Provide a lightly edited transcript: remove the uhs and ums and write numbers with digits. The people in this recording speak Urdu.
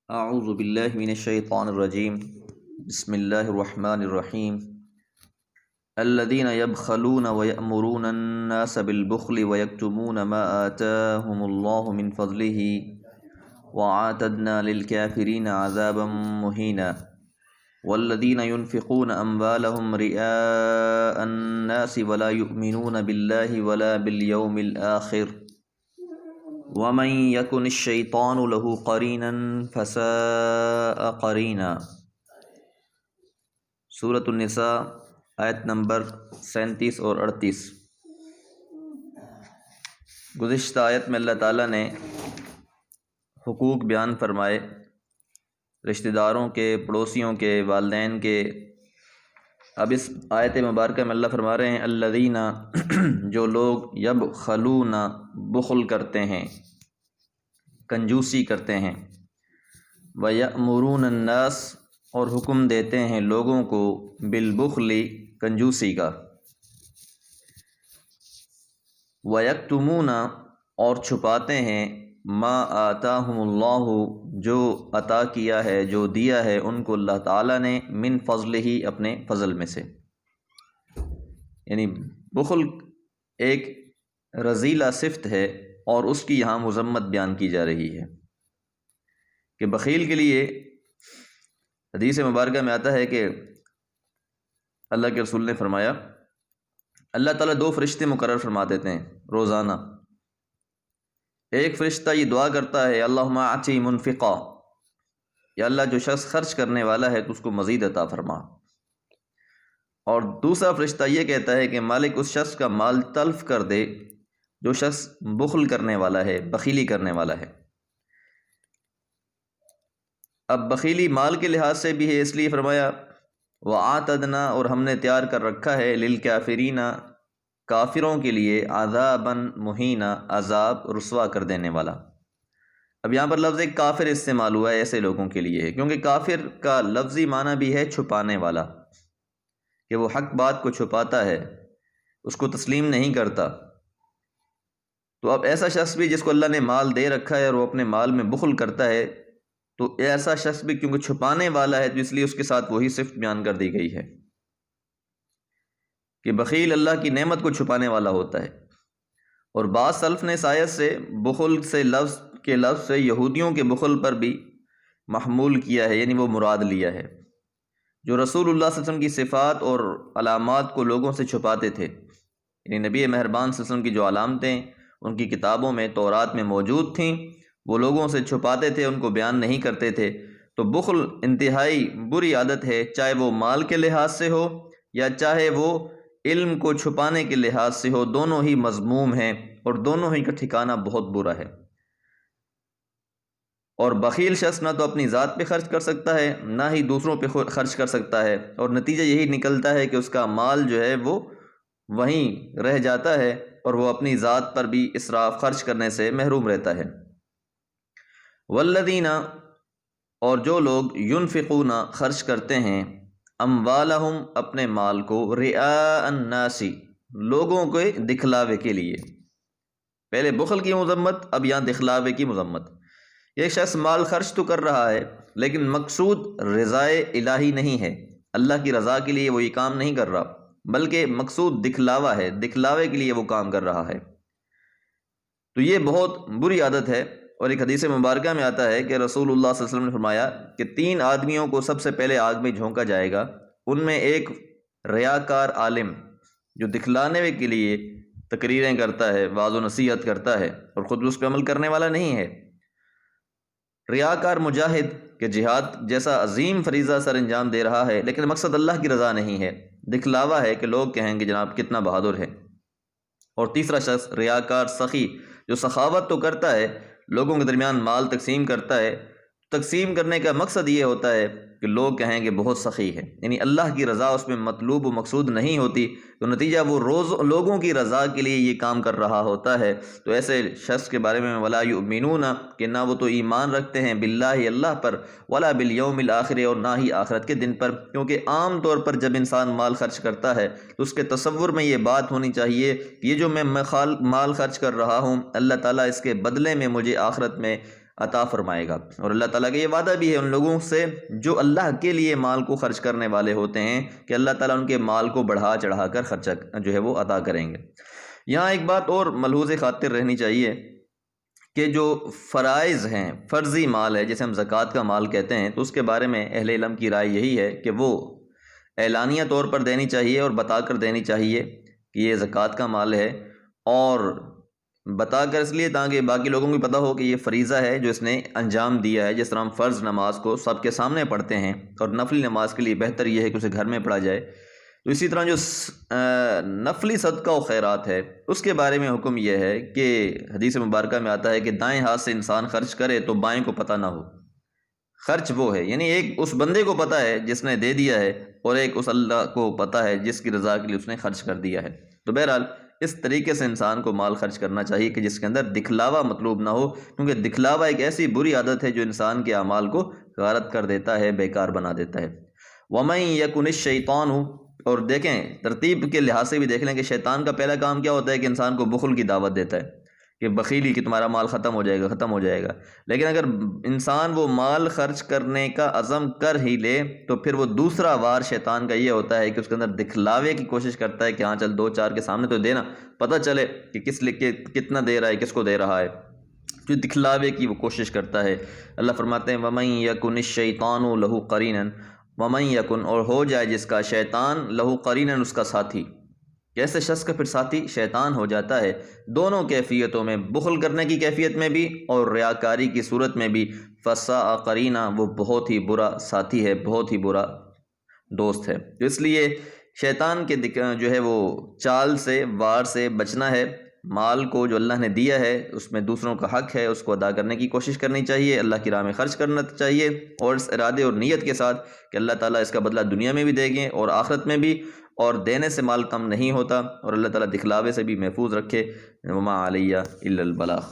اعوذ باللہ من الشیطان الرجیم بسم اللہ الرحمن الرحیم الذین یبخلون ویأمرون الناس بالبخل ویکتمون ما آتاہم اللہ من فضلہ وأعتدنا للکافرین عذابا مہینا والذین ينفقون اموالهم رئاء الناس ولا يؤمنون باللہ ولا بالیوم الآخر وَمَن يَكُنِ الشَّيْطَانُ لَهُ قَرِينًا فَسَاءَ قَرِينًا۔ سورۃ النساء آیت نمبر 37 اور 38۔ گزشتہ آیت میں اللہ تعالیٰ نے حقوق بیان فرمائے رشتہ داروں کے، پڑوسیوں کے، والدین کے۔ اب اس آیت مبارکہ میں اللہ فرما رہے ہیں الذین، جو لوگ یبخلون، بخل کرتے ہیں، کنجوسی کرتے ہیں، وَيَأْمُرُونَ النَّاسَ، اور حکم دیتے ہیں لوگوں کو، بالبخل، کنجوسی کا، وَيَكْتُمُونَ، اور چھپاتے ہیں، ما آتاہم اللہ، جو عطا کیا ہے، جو دیا ہے ان کو اللہ تعالیٰ نے، من فضلہ، اپنے فضل میں سے۔ یعنی بخل ایک رذیلہ صفت ہے اور اس کی یہاں مذمت بیان کی جا رہی ہے کہ بخیل کے لیے حدیث مبارکہ میں آتا ہے کہ اللہ کے رسول نے فرمایا، اللہ تعالیٰ 2 فرشتے مقرر فرما دیتے ہیں روزانہ۔ ایک فرشتہ یہ دعا کرتا ہے اللہم اعطِ منفقا، یا اللہ جو شخص خرچ کرنے والا ہے تو اس کو مزید عطا فرما۔ اور دوسرا فرشتہ یہ کہتا ہے کہ مالک اس شخص کا مال تلف کر دے جو شخص بخل کرنے والا ہے، بخیلی کرنے والا ہے۔ اب بخیلی مال کے لحاظ سے بھی ہے، اس لیے فرمایا وَأَعْتَدْنَا، اور ہم نے تیار کر رکھا ہے، لِلْكَافِرِينَ، کافروں کے لیے، عذابًا مہینا، عذاب رسوا کر دینے والا۔ اب یہاں پر لفظ کافر استعمال ہوا ہے، ایسے لوگوں کے لیے ہے، کیونکہ کافر کا لفظی معنی بھی ہے چھپانے والا، کہ وہ حق بات کو چھپاتا ہے، اس کو تسلیم نہیں کرتا۔ تو اب ایسا شخص بھی جس کو اللہ نے مال دے رکھا ہے اور وہ اپنے مال میں بخل کرتا ہے، تو ایسا شخص بھی کیونکہ چھپانے والا ہے تو اس لیے اس کے ساتھ وہی صفت بیان کر دی گئی ہے کہ بخیل اللہ کی نعمت کو چھپانے والا ہوتا ہے۔ اور بعض سلف نے اس آیت سے بخل سے لفظ سے یہودیوں کے بخل پر بھی محمول کیا ہے، یعنی وہ مراد لیا ہے جو رسول اللہ صلی اللہ علیہ وسلم کی صفات اور علامات کو لوگوں سے چھپاتے تھے، یعنی نبی مہربان صلی اللہ علیہ وسلم کی جو علامتیں ان کی کتابوں میں، تورات میں موجود تھیں، وہ لوگوں سے چھپاتے تھے، ان کو بیان نہیں کرتے تھے۔ تو بخل انتہائی بری عادت ہے، چاہے وہ مال کے لحاظ سے ہو یا چاہے وہ علم کو چھپانے کے لحاظ سے ہو، دونوں ہی مذموم ہیں اور دونوں ہی کا ٹھکانہ بہت برا ہے۔ اور بخیل شخص نہ تو اپنی ذات پہ خرچ کر سکتا ہے، نہ ہی دوسروں پہ خرچ کر سکتا ہے، اور نتیجہ یہی نکلتا ہے کہ اس کا مال جو ہے وہ وہیں رہ جاتا ہے اور وہ اپنی ذات پر بھی اسراف خرچ کرنے سے محروم رہتا ہے۔ والذین، اور جو لوگ، ینفقون، خرچ کرتے ہیں، اموالہم، اپنے مال کو، رئاء الناس، لوگوں کے دکھلاوے کے لیے۔ پہلے بخل کی مذمت، اب یہاں دکھلاوے کی مذمت۔ ایک شخص مال خرچ تو کر رہا ہے لیکن مقصود رضائے الہی نہیں ہے، اللہ کی رضا کے لیے وہ یہ کام نہیں کر رہا، بلکہ مقصود دکھلاوا ہے، دکھلاوے کے لیے وہ کام کر رہا ہے۔ تو یہ بہت بری عادت ہے، اور ایک حدیث مبارکہ میں آتا ہے کہ رسول اللہ صلی اللہ علیہ وسلم نے فرمایا کہ 3 آدمیوں کو سب سے پہلے آگ میں جھونکا جائے گا، ان میں ایک ریاکار عالم جو دکھلانے کے لیے تقریریں کرتا ہے، وعظ و نصیحت کرتا ہے اور خود اس پہ عمل کرنے والا نہیں ہے، ریاکار مجاہد کہ جہاد جیسا عظیم فریضہ سر انجام دے رہا ہے لیکن مقصد اللہ کی رضا نہیں ہے، دکھلاوا ہے کہ لوگ کہیں گے جناب کتنا بہادر ہے۔ اور تیسرا شخص ریاکار سخی، جو سخاوت تو کرتا ہے، لوگوں کے درمیان مال تقسیم کرتا ہے، تقسیم کرنے کا مقصد یہ ہوتا ہے کہ لوگ کہیں کہ بہت سخی ہے، یعنی اللہ کی رضا اس میں مطلوب و مقصود نہیں ہوتی، تو نتیجہ وہ لوگوں کی رضا کے لیے یہ کام کر رہا ہوتا ہے۔ تو ایسے شخص کے بارے میں ولا یؤمنون، کہ نہ وہ تو ایمان رکھتے ہیں باللہ، اللہ پر، ولا بالیوم الآخر، اور نہ ہی آخرت کے دن پر، کیونکہ عام طور پر جب انسان مال خرچ کرتا ہے تو اس کے تصور میں یہ بات ہونی چاہیے کہ یہ جو میں مال خرچ کر رہا ہوں، اللہ تعالیٰ اس کے بدلے میں مجھے آخرت میں عطا فرمائے گا۔ اور اللہ تعالیٰ کا یہ وعدہ بھی ہے ان لوگوں سے جو اللہ کے لیے مال کو خرچ کرنے والے ہوتے ہیں کہ اللہ تعالیٰ ان کے مال کو بڑھا چڑھا کر خرچہ جو ہے وہ عطا کریں گے۔ یہاں ایک بات اور ملحوظ خاطر رہنی چاہیے کہ جو فرائض ہیں، فرضی مال ہے جسے ہم زکوٰۃ کا مال کہتے ہیں، تو اس کے بارے میں اہل علم کی رائے یہی ہے کہ وہ اعلانیہ طور پر دینی چاہیے اور بتا کر دینی چاہیے کہ یہ زکوٰۃ کا مال ہے، اور بتا کر اس لیے تاکہ باقی لوگوں کو پتہ ہو کہ یہ فریضہ ہے جو اس نے انجام دیا ہے۔ جس طرح ہم فرض نماز کو سب کے سامنے پڑھتے ہیں، اور نفلی نماز کے لیے بہتر یہ ہے کہ اسے گھر میں پڑھا جائے، تو اسی طرح جو نفلی صدقہ و خیرات ہے اس کے بارے میں حکم یہ ہے کہ حدیث مبارکہ میں آتا ہے کہ دائیں ہاتھ سے انسان خرچ کرے تو بائیں کو پتہ نہ ہو۔ خرچ وہ ہے، یعنی ایک اس بندے کو پتہ ہے جس نے دے دیا ہے، اور ایک اس اللہ کو پتہ ہے جس کی رضا کے لیے اس نے خرچ کر دیا ہے۔ تو بہرحال اس طریقے سے انسان کو مال خرچ کرنا چاہیے کہ جس کے اندر دکھلاوا مطلوب نہ ہو، کیونکہ دکھلاوا ایک ایسی بری عادت ہے جو انسان کے اعمال کو غارت کر دیتا ہے، بیکار بنا دیتا ہے۔ وَمَن يَكُنِ الشَّيْطَانُ، اور دیکھیں ترتیب کے لحاظ سے بھی دیکھ لیں کہ شیطان کا پہلا کام کیا ہوتا ہے کہ انسان کو بخل کی دعوت دیتا ہے کہ بخیلی کہ تمہارا مال ختم ہو جائے گا ختم ہو جائے گا۔ لیکن اگر انسان وہ مال خرچ کرنے کا عزم کر ہی لے تو پھر وہ دوسرا وار شیطان کا یہ ہوتا ہے کہ اس کے اندر دکھلاوے کی کوشش کرتا ہے کہ ہاں چل دو چار کے سامنے تو دینا، پتہ چلے کہ کس لکھ کتنا دے رہا ہے، کس کو دے رہا ہے، جو دکھلاوے کی وہ کوشش کرتا ہے۔ اللہ فرماتے ہیں وَمَن يَكُنِ الشَّيْطَانُ لَهُ قَرِينًا، وَمَن يَكُن، اور ہو جائے جس کا شیطان لہو قرینن، اس کا ساتھی۔ کیسے شخص کا پھر ساتھی شیطان ہو جاتا ہے؟ دونوں کیفیتوں میں، بخل کرنے کی کیفیت میں بھی اور ریاکاری کی صورت میں بھی۔ فَسَاءَ قَرِينًا، وہ بہت ہی برا ساتھی ہے، بہت ہی برا دوست ہے۔ تو اس لیے شیطان کے جو ہے وہ چال سے، وار سے بچنا ہے۔ مال کو جو اللہ نے دیا ہے اس میں دوسروں کا حق ہے، اس کو ادا کرنے کی کوشش کرنی چاہیے، اللہ کی راہ میں خرچ کرنا چاہیے، اور اس ارادے اور نیت کے ساتھ کہ اللہ تعالیٰ اس کا بدلہ دنیا میں بھی دیں گے اور آخرت میں بھی، اور دینے سے مال کم نہیں ہوتا، اور اللہ تعالیٰ دکھلاوے سے بھی محفوظ رکھے۔ وما علیہ الا البلاغ۔